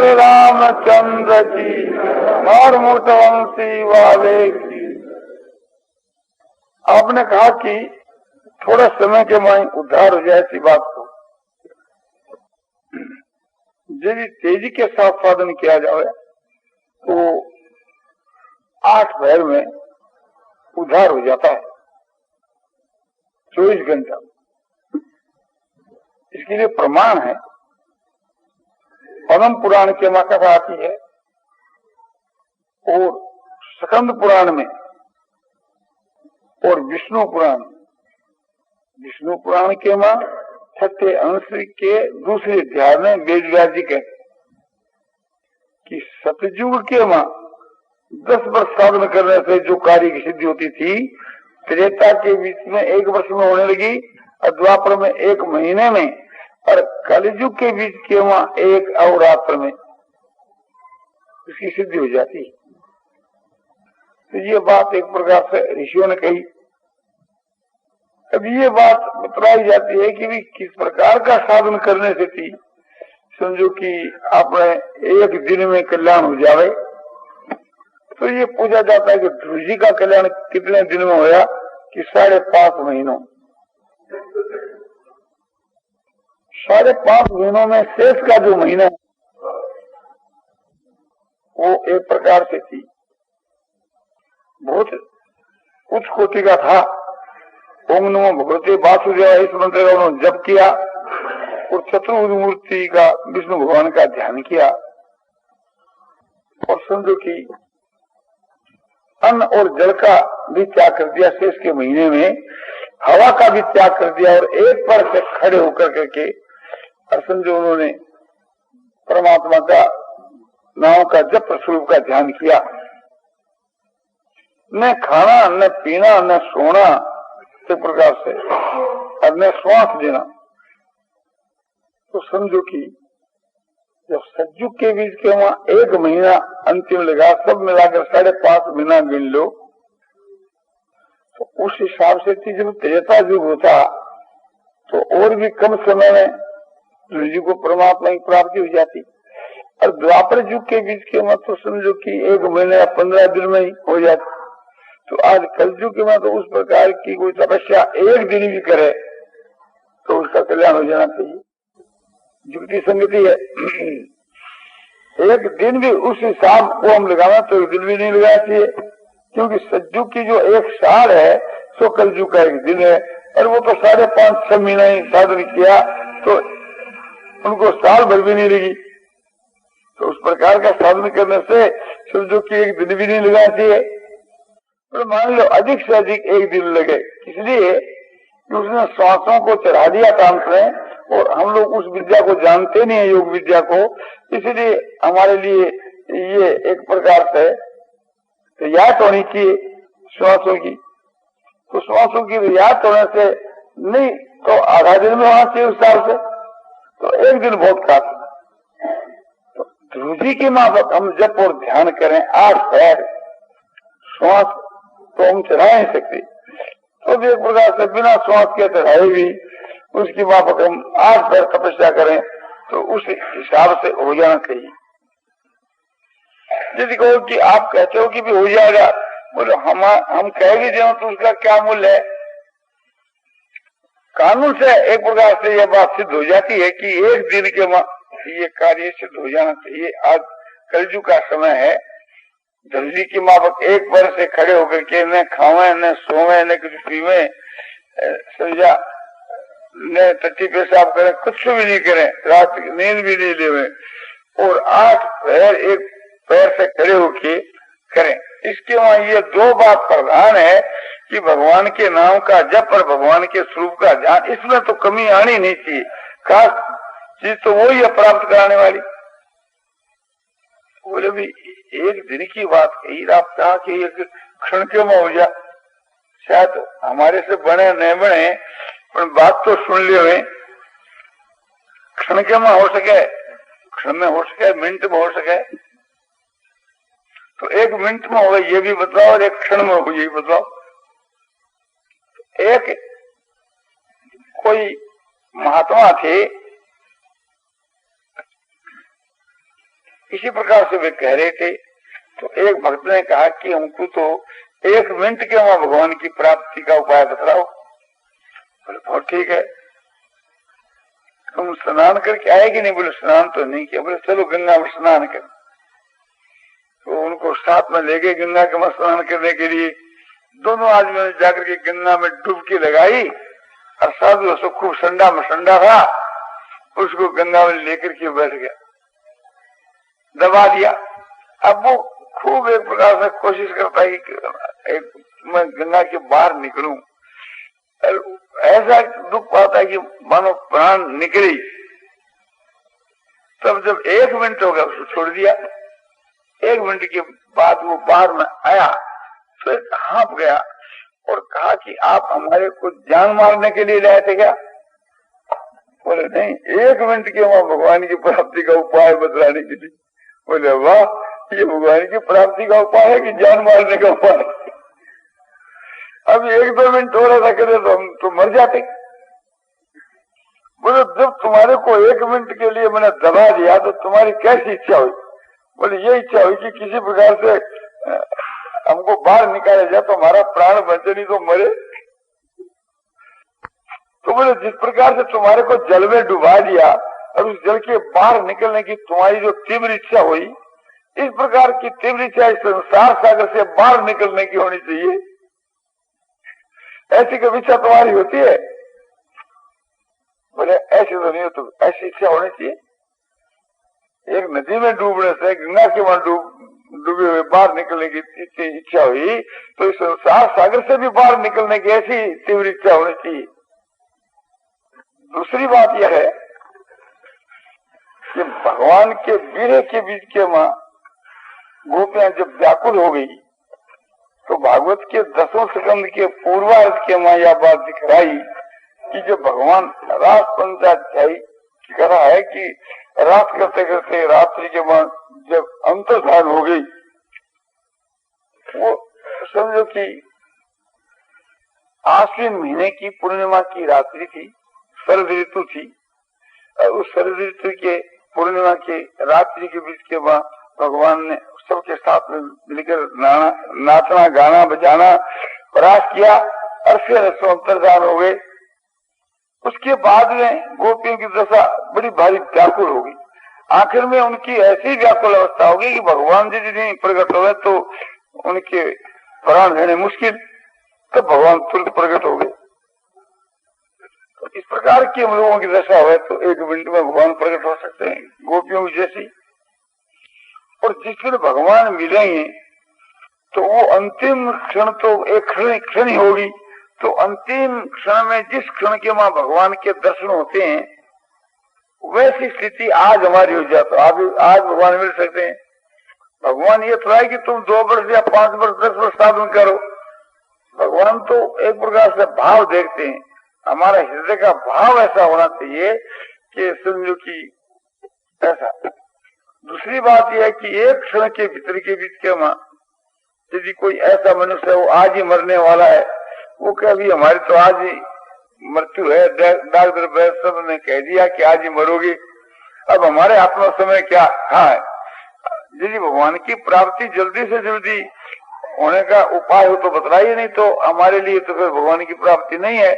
रामचंद्र की और मोटवंशी वाले की। आपने कहा कि थोड़ा समय के माई उद्धार हो जाए ऐसी बात को यदि तेजी के साथ साधन किया जाए तो 8 पहर में उद्धार हो जाता है 24 घंटा। इसके लिए प्रमाण है पद्म पुराण के में कथा आती है और स्कंद पुराण में और विष्णु पुराण के मां छठे अंश के दूसरे अध्याय में वेद व्यास जी कहते कि सतयुग के मां 10 वर्ष साधन करने से जो कार्य की सिद्धि होती थी त्रेता के बीच में 1 वर्ष में होने लगी और द्वापर में 1 महीने में और कलयुग के बीच के वहां 1 अवरात्र में इसकी सिद्धि हो जाती। तो ये बात एक प्रकार से ऋषियों ने कही। अब ये बात बतलाई जाती है कि भी किस प्रकार का साधन करने से थी समझो कि आपने 1 दिन में कल्याण हो जावे। तो ये पूछा जाता है कि ध्रुव जी का कल्याण कितने दिन में होया कि 5.5 महीनों। 5.5 महीनों में शेष का जो महीना है वो एक प्रकार से थी बहुत उच्च कोटि का था। ओम नमो भगवते वासुदेवाय इस मंत्र का उन्होंने जप किया और चतुर्भुज मूर्ति का विष्णु भगवान का ध्यान किया और समझो कि अन्न और जल का भी त्याग कर दिया। शेष के महीने में हवा का भी त्याग कर दिया और एक पर से खड़े होकर करके और समझो उन्होंने परमात्मा का नाम का जप स्वरूप का ध्यान किया। न खाना न पीना न सोना इस प्रकार से और न श्वास देना। तो समझो कि जब सतयुग के बीच के वहां 1 महीना अंतिम लगा सब मिलाकर 5.5 महीना गिन लो तो उस हिसाब से थी जब त्रेता युग होता तो और भी कम समय में जी को परमात्मा की प्राप्ति हो जाती और द्वापर युग के बीच के मत तो समझो कि 1 महीने या 15 दिन में ही हो जाती। तो आज कलयुग के में तो उस प्रकार की कोई तपस्या 1 दिन भी करे तो उसका कल्याण हो जाना चाहिए। युक्ति संगति है 1 दिन भी उस हिसाब को हम लगाना तो 1 दिन भी नहीं लगाना चाहिए क्योंकि सतयुग की जो 1 साल है सो कलयुग का 1 दिन है और वो तो 5.5-6 महीना ही साधन किया तो उनको साल भर भी नहीं लगी। तो उस प्रकार का साधन करने से समझो कि 1 दिन भी नहीं लगाना चाहिए। तो मान लो अधिक से अधिक 1 दिन लगे इसलिए उसने श्वासों को चढ़ा दिया काम से और हम लोग उस विद्या को जानते नहीं है योग विद्या को इसलिए हमारे लिए ये एक प्रकार से रियायत होनी चाहिए श्वासों की। तो श्वासों की रियायत होने से नहीं तो आधा दिन में होना चाहिए उस हिसाब से तो 1 दिन बहुत काफी। तो ध्रुव जी के माफक हम जप और ध्यान करें 8 पैर श्वास तो हम चढ़ा नहीं सकते तो भी एक प्रकार से बिना श्वास के चढ़ाए भी उसकी माफक हम 8 पैर तपस्या करें तो उस हिसाब से हो जाना चाहिए। यदि कहो कि आप कहते हो कि भी हो जाएगा बोलो हम कहेंगे जो तो उसका क्या मूल्य है। कानून से एक प्रकार से यह बात सिद्ध हो जाती है कि 1 दिन के ये कार्य सिद्ध हो जाना चाहिए। आज कलयुग का समय है धरती की माफक 1 पर से खड़े होकर के न खावे न सोवे न कुछ पीवे समझा न टट्टी पेशाब करें कुछ भी नहीं करें रात की नींद भी नहीं लेवे और 8 पैर 1 पैर से खड़े होके करें। इसके वहां ये 2 बात प्रधान है कि भगवान के नाम का जप और भगवान के स्वरूप का ध्यान इसमें तो कमी आनी नहीं चाहिए। खास चीज तो वही है प्राप्त कराने वाली। बोले भी 1 दिन की बात कही आप कहा कि 1 क्षण के में हो जाए शायद हमारे से बने नहीं बने पर बात तो सुन लियो है। क्षण के में हो सके क्षण में हो सके मिनट में हो सके तो 1 मिनट में हो ये भी बताओ और 1 क्षण में हो ये भी बताओ। 1 कोई महात्मा थे, इसी प्रकार से वे कह रहे थे। तो एक भक्त ने कहा कि हमको तो 1 मिनट के वहां भगवान की प्राप्ति का उपाय बतलाओ। बोले बहुत ठीक है, तुम स्नान करके आए कि नहीं? बोले स्नान तो नहीं किया। बोले चलो गंगा में स्नान कर। तो उनको साथ में ले गए गंगा के में स्नान करने के लिए। दोनों आदमियों ने जाकर के गंगा में डुबकी लगाई और साधु उसको खूब संडा में संडा था, उसको गंगा में लेकर के बैठ गया, दबा दिया। अब वो खूब एक प्रकार से कोशिश करता है कि मैं गंगा के बाहर निकलूं। ऐसा दुख पाता है कि मानो प्राण निकली। तब जब 1 मिनट हो गया उसको छोड़ दिया। 1 मिनट के बाद वो बाहर में आया तो एक हाँप गया और कहा कि आप हमारे को जान मारने के लिए लाए थे क्या? बोले नहीं, 1 मिनट के वहां भगवान की प्राप्ति का उपाय बतलाने के लिए। बोले वाह, ये भगवान की प्राप्ति का उपाय है कि जान मारने का उपाय? अब 1-2 मिनट हो रहा था करे तो हम तो मर जाते। बोले जब तुम्हारे को 1 मिनट के लिए मैंने दबा दिया तो तुम्हारी कैसी इच्छा हुई? बोले ये इच्छा हुई कि किसी प्रकार से हमको बाहर निकाला जाए तो हमारा प्राण बचे, नहीं तो मरे। तो बोले जिस प्रकार से तुम्हारे को जल में डुबा दिया और उस जल के बाहर निकलने की तुम्हारी जो तीव्र इच्छा हुई, इस प्रकार की तीव्र इच्छा इस संसार सागर से बाहर निकलने की होनी चाहिए। ऐसी कभी इच्छा तुम्हारी होती है? बोले ऐसी तो नहीं हो, तो ऐसी इच्छा होनी चाहिए। एक नदी में डूबने से, गंगा के वहां डूबे हुए बाहर निकलने की इच्छा हुई, तो इस संसार सागर से भी बाहर निकलने की ऐसी तीव्र इच्छा होनी चाहिए। दूसरी बात यह है कि भगवान के वीर्य के बीच के मां गोपियां जब व्याकुल हो गई तो भागवत के 10वें स्कंद के पूर्वार्ध के मां यह बात दिखलाई कि जब भगवान रास पंचाध्यायी कह रहा है कि रात करते करते रात्रि के बाद जब अंतर्धान हो गई, वो समझो कि आश्विन महीने की पूर्णिमा की रात्रि थी, शरद ऋतु थी। और उस शरद ऋतु के पूर्णिमा के रात्रि के बीच के बाद भगवान ने सबके साथ में मिलकर नाचना गाना बजाना प्रयास किया और फिर अंतर्धान हो गए। उसके बाद में गोपियों की दशा बड़ी भारी व्याकुल हो गई। आखिर में उनकी ऐसी व्याकुल अवस्था हो गई कि भगवान जी नहीं प्रकट हुए तो उनके प्राण लेने मुश्किल, तब भगवान तुरंत प्रकट हो गए। तो इस प्रकार की हम लोगों की दशा हुए तो 1 मिनट में भगवान प्रकट हो सकते हैं, गोपियों की जैसी। और जिस दिन भगवान मिलेंगे तो वो अंतिम क्षण तो एक क्षण ही होगी। तो अंतिम क्षण में जिस क्षण के वहां भगवान के दर्शन होते हैं, वैसी स्थिति आज हमारी हो जाए तो आज भगवान मिल सकते हैं। भगवान ये थोड़ा है कि तुम 2 वर्ष या 5 वर्ष 10 वर्ष साधन करो। भगवान तो एक प्रकार से भाव देखते हैं। हमारा हृदय का भाव ऐसा होना चाहिए कि समझो कि ऐसा। दूसरी बात यह है कि एक क्षण के भीतर के बीच के वहां यदि कोई ऐसा मनुष्य है वो आज ही मरने वाला है, वो कभी हमारी तो आज ही मृत्यु है, डॉक्टर वैद्य सब ने कह दिया कि आज ही मरोगे, अब हमारे हाथ में समय क्या? हाँ, यदि भगवान की प्राप्ति जल्दी से जल्दी होने का उपाय हो तो बतलाइए, नहीं तो हमारे लिए तो फिर भगवान की प्राप्ति नहीं है।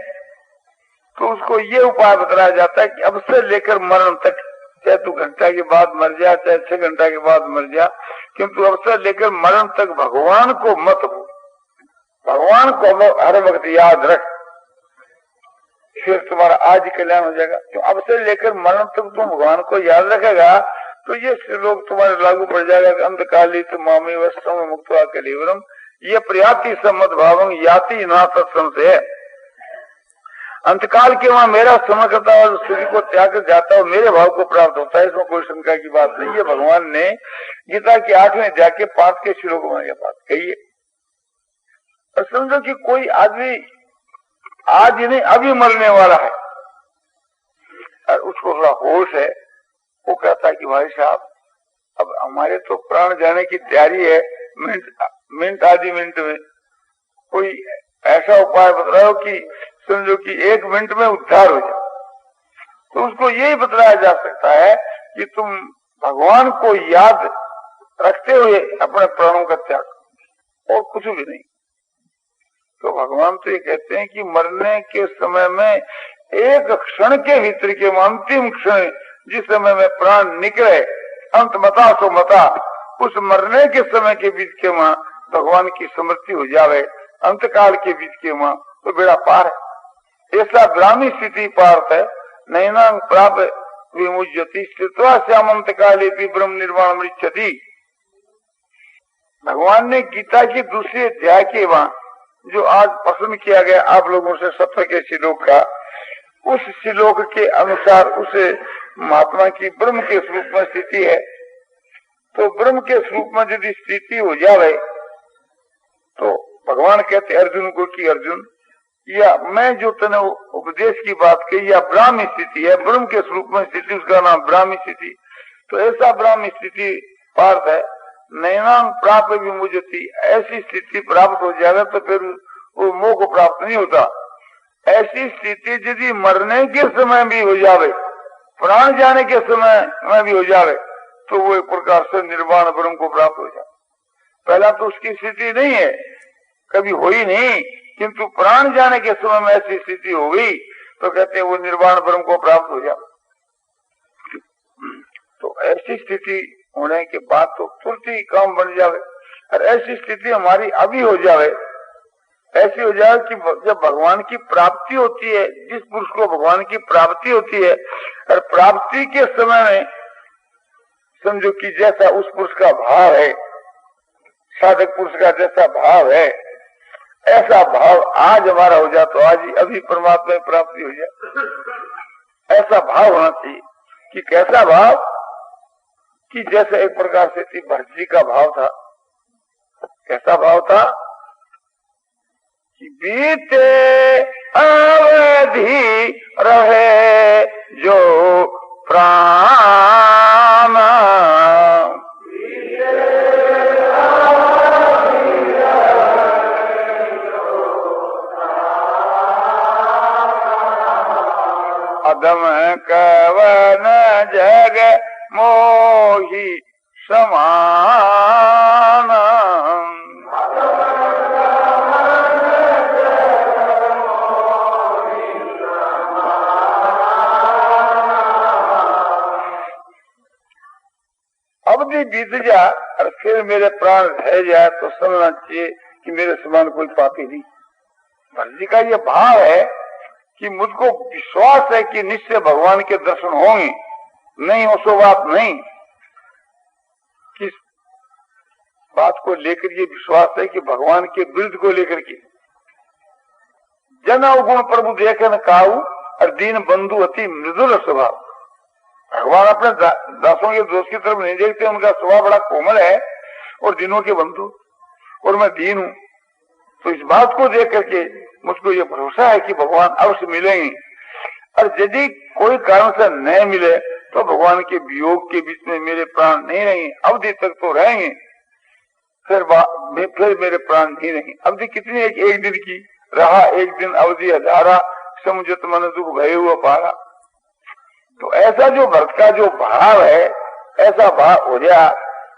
तो उसको ये उपाय बताया जाता है कि अब से लेकर मरण तक, चाहे तू घंटा के बाद मर जा, चाहे 6 घंटा के बाद मर जा, किंतु अब से लेकर मरण तक भगवान को मत भूल, भगवान को हर वक्त याद रख, फिर तुम्हारा आज कल्याण हो जाएगा। क्यों? अब से लेकर मरण तक तुम भगवान को याद रखेगा तो ये श्लोक तुम्हारे लागू पड़ जाएगा कि अंतकाली तो मामी वस्तु मुक्त कलीवरम ये प्रयाति सम्मत भावम याति ना तत्संशय। अंतकाल के वहां मेरा समय करता है, शरीर को त्याग कर जाता है, मेरे भाव को प्राप्त होता है, इसमें कोई शंका की बात नहीं है। भगवान ने गीता के 8वें अध्याय के 5 के श्लोकों में यह बात कही है। और समझो कि कोई आदमी आज ही नहीं अभी मरने वाला है और उसको थोड़ा होश है, वो कहता है कि भाई साहब अब हमारे तो प्राण जाने की तैयारी है, मिनट आधी मिनट में कोई ऐसा उपाय बताओ कि समझो कि 1 मिनट में उद्धार हो जाए। तो उसको यही बतलाया जा सकता है कि तुम भगवान को याद रखते हुए अपने प्राणों का त्याग, और कुछ भी नहीं। तो भगवान तो ये कहते हैं कि मरने के समय में एक क्षण के भीतर के अंतिम क्षण, जिस समय में प्राण निकले, अंत मता सो मता, उस मरने के समय के बीच के वहां भगवान की स्मृति हो जावे, अंतकाल के बीच के वहां, तो बेड़ा पार है। ऐसा ब्राह्मी स्थिति पार्थ है। नैना प्राप्त विमुज्यति स्थित्वा श्यामंत काले भी ब्रह्म निर्वाण मृच्छति। भगवान ने गीता की दूसरे अध्याय के वहां जो आज पसंद किया गया आप लोगों से 17 के श्लोक का, उस श्लोक के अनुसार उस महात्मा की ब्रह्म के स्वरूप में स्थिति है। तो ब्रह्म के स्वरूप में यदि स्थिति हो जाए तो भगवान कहते अर्जुन को कि अर्जुन, या मैं जो तने उपदेश की बात कही, या ब्राह्मी स्थिति है, ब्रह्म के स्वरूप में स्थिति, उसका नाम ब्राह्मी स्थिति। तो ऐसा ब्राह्मी स्थिति पार्थ है। नैनांग प्राप्त विमुज्यति, ऐसी स्थिति प्राप्त हो जाए तो फिर वो मोह को प्राप्त नहीं होता। ऐसी स्थिति यदि मरने के समय भी हो जावे, प्राण जाने के समय में भी हो जावे, तो वो एक प्रकार से निर्वाण ब्रह्म को प्राप्त हो जाए। पहला तो उसकी स्थिति नहीं है, कभी हुई नहीं, किंतु प्राण जाने के समय में ऐसी स्थिति हो गई तो कहते हैं वो निर्वाण ब्रह्म को प्राप्त हो जाए। तो ऐसी स्थिति होने के बाद तो तुरंत ही काम बन जावे। और ऐसी स्थिति हमारी अभी हो जावे, ऐसी हो जाए कि जब भगवान की प्राप्ति होती है, जिस पुरुष को भगवान की प्राप्ति होती है, और प्राप्ति के समय में समझो कि जैसा उस पुरुष का भाव है, साधक पुरुष का जैसा भाव है, ऐसा भाव आज हमारा हो जाए तो आज ही अभी परमात्मा की प्राप्ति हो जाए। ऐसा भाव होना चाहिए। कि कैसा भाव? कि जैसे एक प्रकार से भरत जी का भाव था। कैसा भाव था? कि बीते अवधि रहे जो प्राण, अदम कवन जग मोही समान, अवधि बीत जा और फिर मेरे प्राण रह जाए तो समझना चाहिए कि मेरे समान कोई पापी नहीं। भरत जी का ये भाव है कि मुझको विश्वास है कि निश्चय भगवान के दर्शन होंगे, नहीं हो सो बात नहीं। किस बात को लेकर ये विश्वास है कि भगवान के विरुद्ध को लेकर के जन अवगुण प्रभु देखन काऊ और दीन बंधु अति मृदुल स्वभाव। भगवान अपने दासों के दोष की तरफ नहीं देखते, उनका स्वभाव बड़ा कोमल है और दिनों के बंधु, और मैं दीन हूं। तो इस बात को देख करके मुझको ये भरोसा है कि भगवान अवश्य मिलेंगे, और यदि कोई कारण से न मिले तो भगवान के वियोग के बीच में मेरे प्राण नहीं रहेंगे, अवधि तक तो रहेंगे, फिर मेरे प्राण नहीं रहेंगे। अवधि कितनी है? एक दिन की रहा, एक दिन अवधि हजारा, समुझत मन दुख भय हुआ पारा। तो ऐसा जो भक्त का जो भाव है, ऐसा भाव हो गया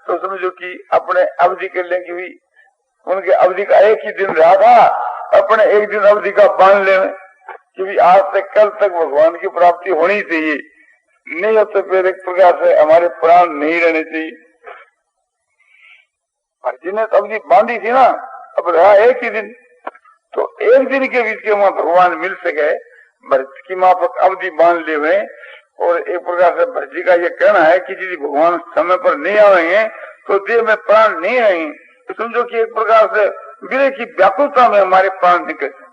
तो समझो कि अपने अवधि के लेंगे भी, उनके अवधि का एक ही दिन रहा था, अपने एक दिन अवधि का बांध लेने कि आज से कल तक भगवान की प्राप्ति होनी चाहिए, नहीं हो तो फिर एक प्रकार से हमारे प्राण नहीं रहने चाहिए। अर्जुन ने तो अवधि बांधी थी ना, अब रहा एक ही दिन, तो एक दिन के बीच के वहां भगवान मिल सके, भरत की माफक अवधि बांध ले हुए। और एक प्रकार से भरत जी का ये कहना है कि यदि भगवान समय पर नहीं आएंगे तो देह में प्राण नहीं रहेंगे। तो समझो कि एक प्रकार से विरह की व्याकुलता में हमारे प्राण निकल जाए,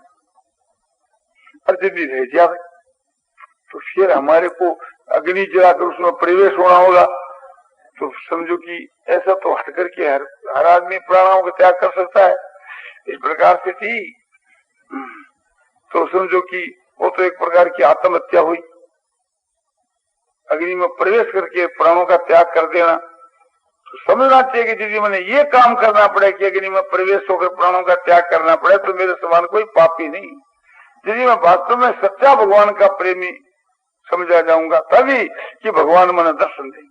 और यदि रह जाए तो फिर हमारे को अग्नि जलाकर उसमें प्रवेश होना होगा। तो समझो कि ऐसा तो हट करके हर आदमी प्राणों का त्याग कर सकता है। इस प्रकार से थी तो समझो कि वो तो एक प्रकार की आत्महत्या हुई, अग्नि में प्रवेश करके प्राणों का त्याग कर देना। तो समझना चाहिए कि यदि मैंने ये काम करना पड़े कि अग्नि में प्रवेश होकर प्राणों का त्याग करना पड़े तो मेरे समान कोई पापी नहीं। यदि मैं वास्तव में सच्चा भगवान का प्रेमी समझा जाऊंगा तभी कि भगवान मन दर्शन दे,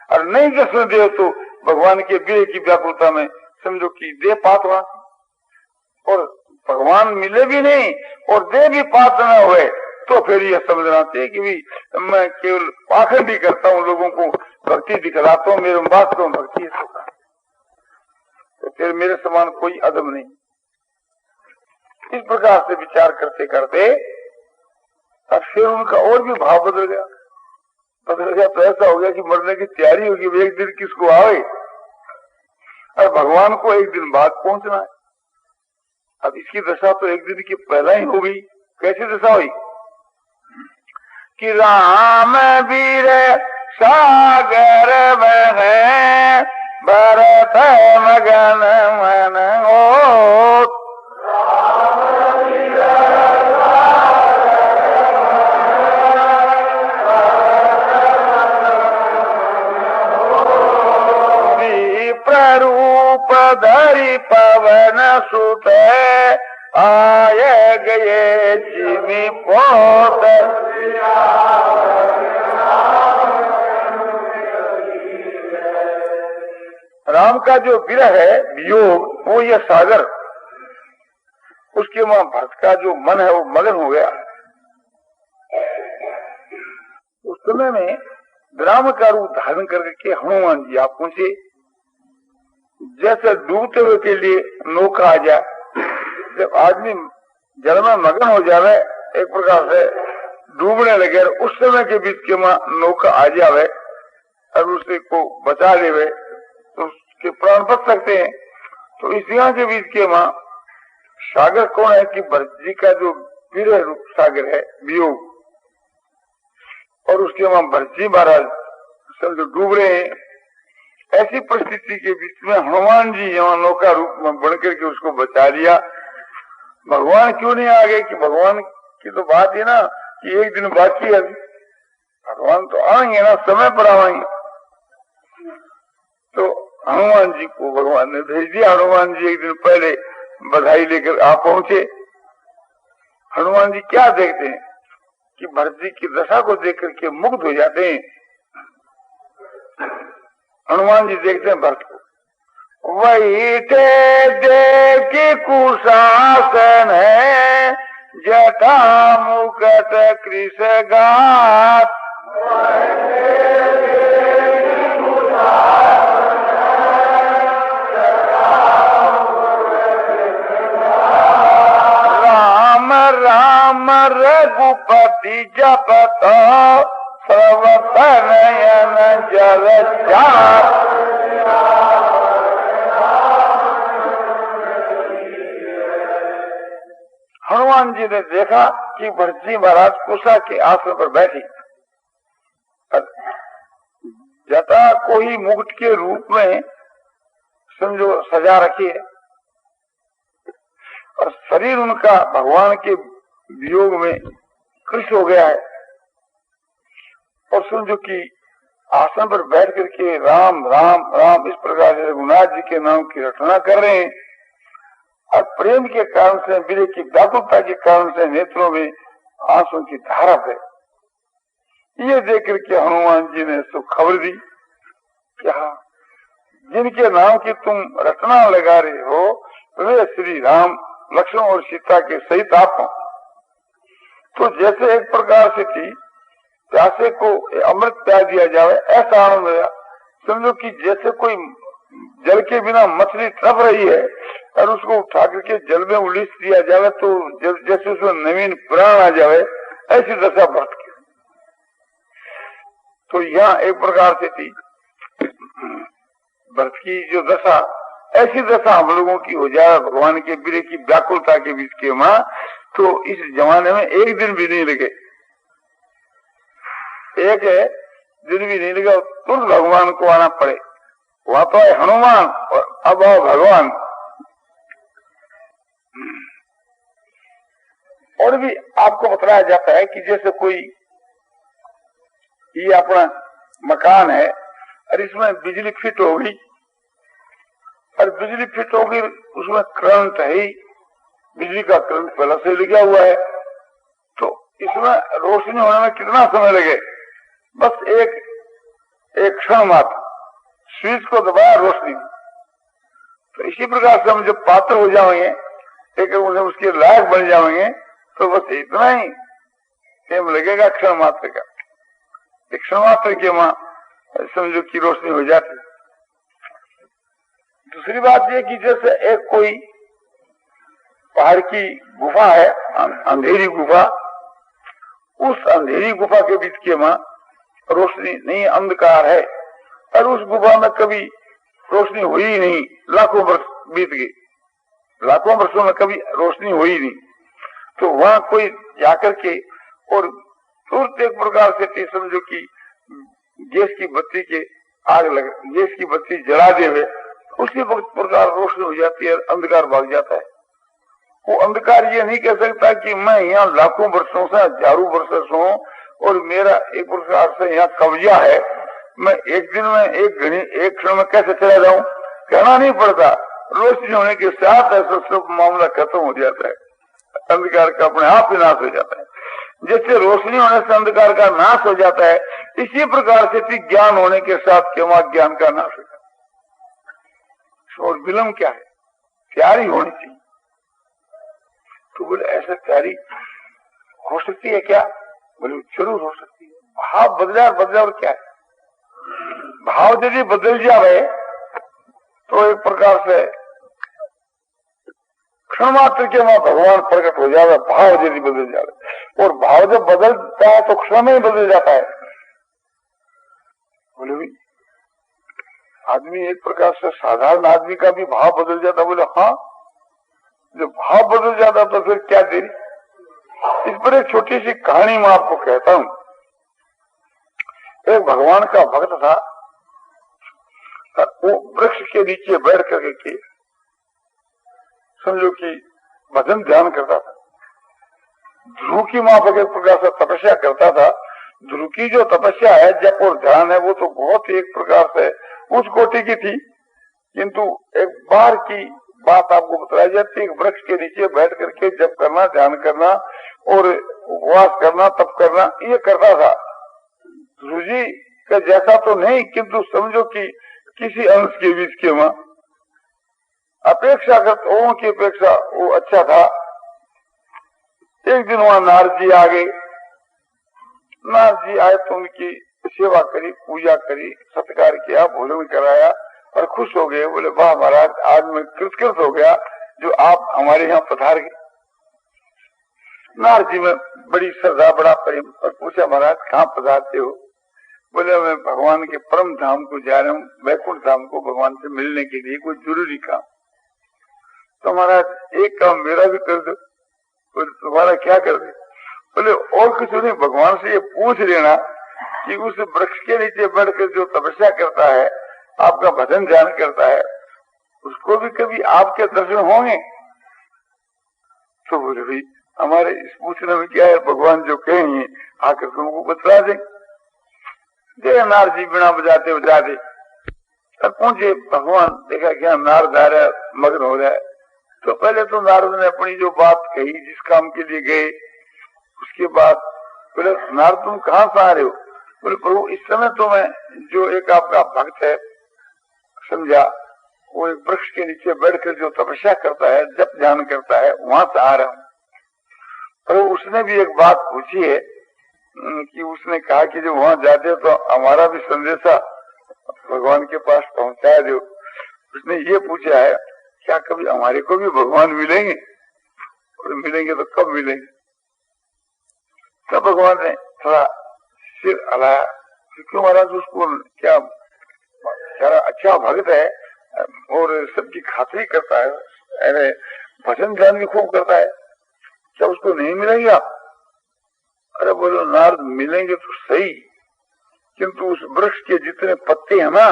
और नहीं दर्शन दे तो भगवान के विरह की व्याकुलता में समझो कि दे पात वहां, और भगवान मिले भी नहीं और दे भी पात न हुए तो फिर यह समझना चाहिए कि भी मैं केवल पाखंड ही करता हूँ, लोगों को भक्ति दिखलाता हूँ, मेरे वास्तव में भक्ति है तो फिर मेरे समान कोई अदब नहीं। इस प्रकार से विचार करते करते अब फिर उनका और भी भाव बदल गया तो ऐसा हो गया कि मरने की तैयारी होगी, एक दिन किसको आवे और भगवान को एक दिन बाद पहुंचना है। अब इसकी दशा तो एक दिन की पहला ही हो गई। कैसी दशा हुई कि राम वीर सागर में है भरत मगन मन हो, प्ररूप धरि पवन सुत आए गए जिमि पोत, राम का जो विरह है वियोग वो ये सागर, उसके वहां भक्त का जो मन है वो मगन हो गया। उस समय में ग्राम का रूप धारण करके हनुमान जी आप पहुंचे, जैसे डूबते हुए के लिए नौका आ जाए, जब आदमी जल में मगन हो जावे एक प्रकार से डूबने लगे, उस समय के बीच के मां नौका आ जावे और उसे को बचा लेवे तो उसके प्राण बच सकते हैं। तो इस यहाँ के बीच के मां सागर कौन है कि भरत जी का जो विरह रूप सागर है वियोग, और उसके मां भरत जी महाराज समझो डूब रहे हैं। ऐसी परिस्थिति के बीच में हनुमान जी यहाँ नौका रूप में बनकर के उसको बचा लिया। भगवान क्यों नहीं आ गए कि भगवान की तो बात है ना कि एक दिन बाकी है, भगवान तो आएंगे ना, समय पर आएंगे। तो हनुमान जी को भगवान ने भेज दिया। हनुमान जी एक दिन पहले बधाई लेकर आ पहुंचे। हनुमान जी क्या देखते हैं कि भरत जी की दशा को देख करके मुग्ध हो जाते हैं। हनुमान जी देखते हैं भरत को, वही देव की कुशासन है जटा मुकट कृष गात, राम राम रघुपति जपत सर्वतनयन जल जात, हनुमान जी ने देखा कि भरत जी महाराज कुशा के आसन पर बैठी, जटा को ही मुकुट के रूप में समझो सजा रखी है, और शरीर उनका भगवान के वियोग में कृष हो गया है, और समझो कि आसन पर बैठ करके राम राम राम इस प्रकार से रघुनाथ जी के नाम की रचना कर रहे हैं। और प्रेम के कारण से, विरह की व्याकुलता के कारण से नेत्रों में आंसू की धारा है। ये देख करके हनुमान जी ने उसको खबर दी कि हाँ, जिनके नाम की तुम रचना लगा रहे हो वे श्री राम लक्ष्मण और सीता के सहित आप हो। तो जैसे एक प्रकार से थी प्यासे को अमृत प्यार दिया जाए ऐसा आनंद हुआ। समझो कि जैसे कोई जल के बिना मछली तड़प रही है और उसको उठा करके जल में उलीस दिया जाए तो जैसे उसमें नवीन प्राण आ जाए, ऐसी दशा भक्त की। तो यहाँ एक प्रकार से थी भक्त की जो दशा, ऐसी दशा हम लोगों की हो जाए भगवान के विरह की व्याकुलता के बीच के मां, तो इस जमाने में एक दिन भी नहीं लगे, एक दिन भी नहीं लगे, तुरंत भगवान को आना पड़े। वहां तो है हनुमान और अब आओ भगवान। और भी आपको बताया जाता है कि जैसे कोई ये अपना मकान है और इसमें बिजली फिट हो गई, और बिजली फिट हो गई उसमें करंट है, बिजली का करंट पहले से लगा हुआ है, इसमें रोशनी होने में कितना समय लगे, बस एक क्षण मात्र, स्विच को दबाया रोशनी। तो इसी प्रकार से हम जब पात्र हो जाएंगे, एक उसके लायक बन जाएंगे, तो बस इतना ही टाइम लगेगा क्षण मात्र का। एक क्षण मात्र के वहां समझो कि रोशनी हो जाती। दूसरी बात यह कि जैसे एक कोई पहाड़ की गुफा है, अंधेरी गुफा, उस अंधेरी गुफा के बीच के वहां रोशनी नहीं, अंधकार है, और उस गुफा में कभी रोशनी हुई ही नहीं, लाखों वर्ष बीत गए, लाखों वर्षों में कभी रोशनी हुई नहीं। तो वहां कोई जाकर के और तुरंत एक प्रकार से समझो कि गैस की बत्ती के आग लग, गैस की बत्ती जला देवे, उसी वक्त प्रकार रोशनी हो जाती है, अंधकार भाग जाता है। वो अंधकार ये नहीं कह सकता कि मैं यहाँ लाखों वर्षों से, हजारों वर्षों से हूँ और मेरा एक प्रकार से यहाँ कब्जा है, मैं एक दिन में, एक घड़ी, एक क्षण में कैसे चला जाऊं, कहना नहीं पड़ता। रोशनी होने के साथ ऐसा सब मामला खत्म हो जाता है, अंधकार का अपने आप ही नाश हो जाता है। जैसे रोशनी होने से अंधकार का नाश हो जाता है, इसी प्रकार से ज्ञान होने के साथ केवल ज्ञान का नाश हो जाता है। और विलंब क्या है, तैयारी होनी चाहिए। तो बोले ऐसा तैयारी हो सकती है क्या? बोले जरूर हो सकती है। भाव बदलाव क्या है? भाव यदि बदल जाए तो एक प्रकार से क्षण मात्र के वहां भगवान प्रकट हो जाए, भाव यदि बदल जाए। और भाव जब बदलता है तो क्षण में ही बदल जाता है। बोले भी आदमी एक प्रकार से, साधारण आदमी का भी भाव बदल जाता। बोले हाँ, जब भाव बदल जाता तो फिर क्या देरी। इस पर एक छोटी सी कहानी मैं आपको कहता हूं। एक भगवान का भक्त था, वो वृक्ष के नीचे बैठ करके समझो कि भजन ध्यान करता था। ध्रुव की मां पर एक प्रकार से तपस्या करता था। ध्रुव की जो तपस्या है, जप और ध्यान है, वो तो बहुत ही एक प्रकार से उच्च कोटि की थी। किंतु एक बार की बात आपको बताई जाती है, वृक्ष के नीचे बैठ करके जप करना, ध्यान करना और उपवास करना, तप करना, ये करता था। ध्रुव जी का जैसा तो नहीं, किंतु समझो कि किसी अंश के बीच के वहां अपेक्षाकृत ओं की अपेक्षा वो अच्छा था। एक दिन वहां नारद जी आ गए। नारद जी आए तो उनकी सेवा करी, पूजा करी, सत्कार किया, भोजन कराया और खुश हो गए। बोले वाह महाराज, आज मैं कृतकृत हो गया जो आप हमारे यहाँ पधार गए। नारद जी में बड़ी श्रद्धा, बड़ा प्रेम, और पूछा महाराज कहाँ पधारते हो? बोले मैं भगवान के परम धाम को जा रहा हूँ, वैकुंठ धाम को, भगवान से मिलने के लिए कोई जरूरी काम। तो महाराज एक काम मेरा भी कर दो। तुम्हारा क्या कर दे? बोले और कुछ नहीं, भगवान से ये पूछ लेना कि उस वृक्ष के नीचे बैठकर जो तपस्या करता है, आपका भजन ध्यान करता है, उसको भी कभी आपके दर्शन होंगे? तो बोले भाई हमारे इस पूछने में क्या है, भगवान जो कहेंगे आकर तुमको बतला दें। नारद जी बिना बजाते बजाते तब पहुंचे। भगवान देखा क्या नारद आ रहा है, मग्न हो रहा है। तो पहले तो नारद ने अपनी जो बात कही, जिस काम के लिए गए, उसके बाद बोले नारद तुम कहाँ से आ रहे हो? बोले प्रभु इस समय तो मैं जो एक आपका भक्त है समझा, वो एक वृक्ष के नीचे बैठकर जो तपस्या करता है, जप ध्यान करता है, वहां से आ रहा हूँ। प्रभु उसने भी एक बात पूछी है कि उसने कहा कि जब वहां जाते तो हमारा भी संदेशा भगवान के पास पहुंचाया दो। उसने ये पूछा है क्या कभी हमारे को भी भगवान मिलेंगे? और मिलेंगे तो कब मिलेंगे? तब भगवान ने थोड़ा सिर हिलाया, क्यों महाराज उसको क्या अच्छा भक्त है और सबकी खातिरी करता है, अरे भजन ध्यान भी खूब करता है, क्या उसको नहीं मिलेंगे आप? अरे बोलो नारद मिलेंगे तो सही, किंतु उस वृक्ष के जितने पत्ते हैं ना,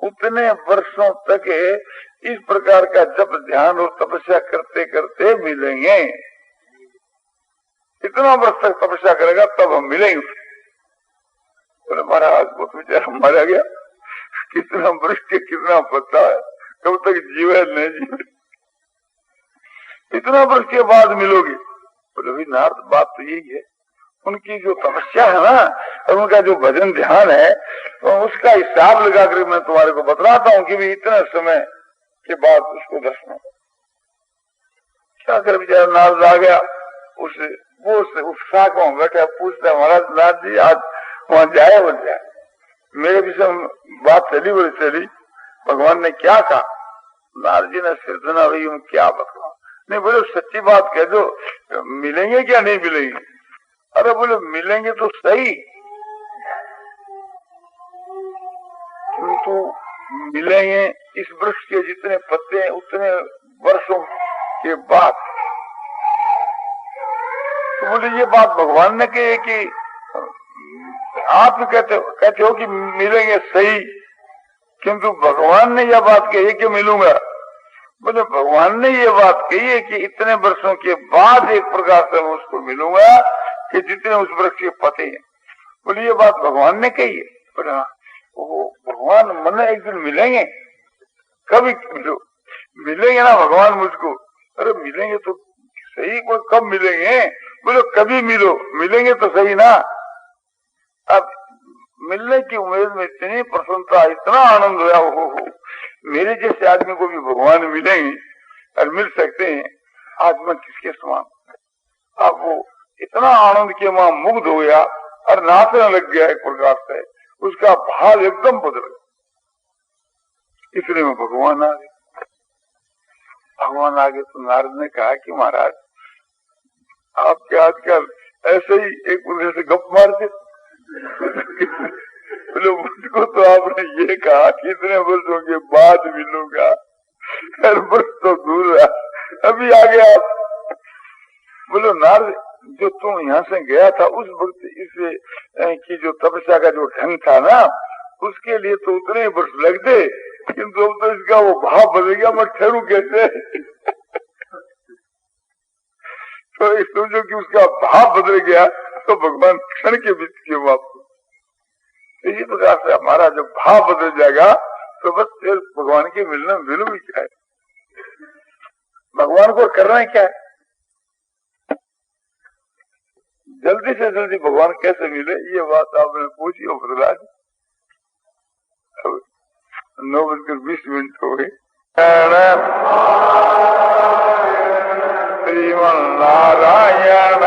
उतने वर्षों तक इस प्रकार का जप ध्यान और तपस्या करते करते मिलेंगे। इतना वर्ष तक तपस्या करेगा तब हम मिलेंगे। बोले महाराज वो तो बेचारा मारा गया, कितना वृक्ष के कितना पत्ता है, कब तक जीवे नहीं जीवे, इतना वर्ष के बाद मिलोगे। बोले भाई नारद बात तो यही है, उनकी जो तपस्या है ना और उनका जो भजन ध्यान है, तो उसका हिसाब लगाकर मैं तुम्हारे को बतलाता हूँ कि भी इतने समय के बाद उसको दर्शन। क्या कर बेचारा नारद आ गया, वो उत्साह को बैठा, पूछता महाराज नाथ जी आज वहां जाए बोल जाए, मेरे विषय बात चली बोले चली, भगवान ने क्या कहा? नारद जी ने सिरधना भाई क्या बतलाऊं? नहीं बोले सच्ची बात कह दो, मिलेंगे क्या नहीं मिलेंगे? अरे बोले मिलेंगे तो सही, किंतु मिलेंगे इस वृक्ष के जितने पत्ते हैं उतने वर्षों के बाद। तो बोले ये बात भगवान ने कही कि आप कहते हो कि मिलेंगे सही, किंतु भगवान ने यह बात कही कि मिलूंगा। बोले भगवान ने ये बात कही है कि इतने वर्षों के बाद एक प्रकार से मैं उसको मिलूंगा कि जितने उस वृक्ष के पते हैं। बोले ये बात भगवान ने कही है। बोले हाँ, वो भगवान मन एक दिन मिलेंगे, कभी मिलेंगे ना भगवान मुझको? अरे मिलेंगे तो सही, कोई कब मिलेंगे? बोले कभी मिलो, मिलेंगे तो सही ना। अब मिलने की उम्मीद में इतनी प्रसन्नता, इतना आनंद हुआ, हो मेरे जैसे आदमी को भी भगवान मिलेंगे और मिल सकते हैं, आज मैं किसके समान। अब वो इतना आनंद के वहां मुग्ध हो गया और नाचने लग गया, एक प्रकार से उसका भाव एकदम बदल गया। इसलिए में भगवान आ गए। भगवान आगे तो नारद ने कहा कि महाराज आपके आजकल ऐसे ही एक दूसरे से गप मारते। बोलो मुझको तो आपने ये कहा कि इतने वर्षों के बाद मिलूंगा, हर वर्ष तो दूर रहा, अभी आ गया। बोलो नारद जो तुम यहाँ से गया था उस वक्त इस की जो तपस्या का जो ढंग था ना, उसके लिए तो उतने वर्ष लगते, किंतु अब तो इसका वो भाव बदल गया, मैं ठहरू कैसे? तो समझो कि उसका भाव बदल गया, तो भगवान क्षण के बीच के वापस। इसी प्रकार से हमारा जब भाव बदल जाएगा तो बस फिर भगवान के मिलने मिलू भी क्या है? भगवान को करना है क्या है? जल्दी से जल्दी भगवान कैसे मिले, ये बात आपने पूछी और बदला दी। 9:20 हो गए। श्रीमन नारायण